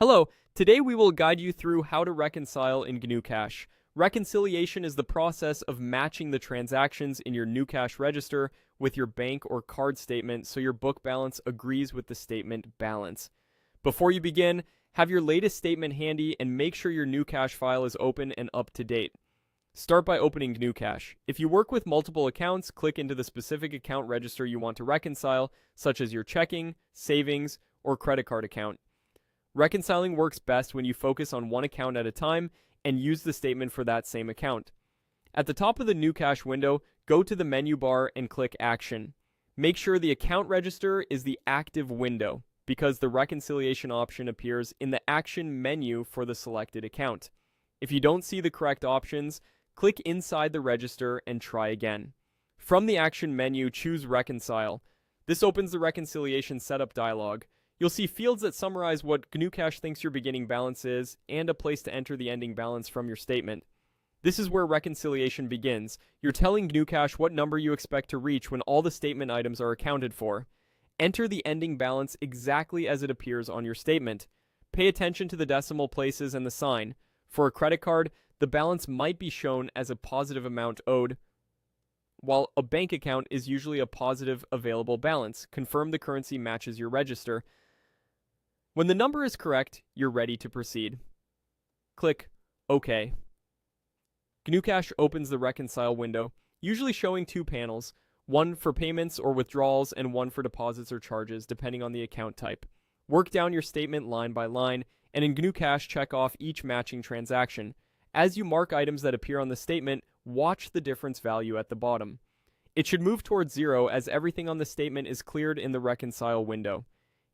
Hello, today we will guide you through how to reconcile in GnuCash. Reconciliation is the process of matching the transactions in your GnuCash register with your bank or card statement so your book balance agrees with the statement balance. Before you begin, have your latest statement handy and make sure your GnuCash file is open and up to date. Start by opening GnuCash. If you work with multiple accounts, click into the specific account register you want to reconcile, such as your checking, savings, or credit card account. Reconciling works best when you focus on one account at a time and use the statement for that same account. At the top of the GnuCash window, go to the menu bar and click Action. Make sure the account register is the active window because the reconciliation option appears in the Action menu for the selected account. If you don't see the correct options, click inside the register and try again. From the Action menu, choose Reconcile. This opens the reconciliation setup dialog. You'll see fields that summarize what GnuCash thinks your beginning balance is and a place to enter the ending balance from your statement. This is where reconciliation begins. You're telling GnuCash what number you expect to reach when all the statement items are accounted for. Enter the ending balance exactly as it appears on your statement. Pay attention to the decimal places and the sign. For a credit card, the balance might be shown as a positive amount owed, while a bank account is usually a positive available balance. Confirm the currency matches your register. When the number is correct, you're ready to proceed. Click OK. GnuCash opens the Reconcile window, usually showing two panels, one for payments or withdrawals and one for deposits or charges, depending on the account type. Work down your statement line by line, and in GnuCash, check off each matching transaction. As you mark items that appear on the statement, watch the difference value at the bottom. It should move towards zero as everything on the statement is cleared in the Reconcile window.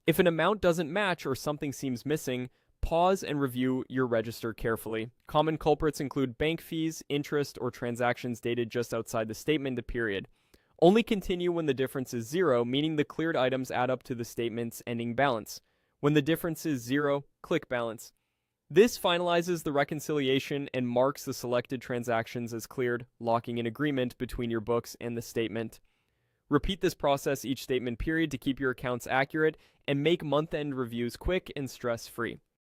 If an amount doesn't match or something seems missing, pause and review your register carefully. Common culprits include bank fees, interest, or transactions dated just outside the statement period. Only continue when the difference is zero, meaning the cleared items add up to the statement's ending balance. When the difference is zero, click Balance. This finalizes the reconciliation and marks the selected transactions as cleared, locking an agreement between your books and the statement. Repeat this process each statement period to keep your accounts accurate and make month-end reviews quick and stress-free.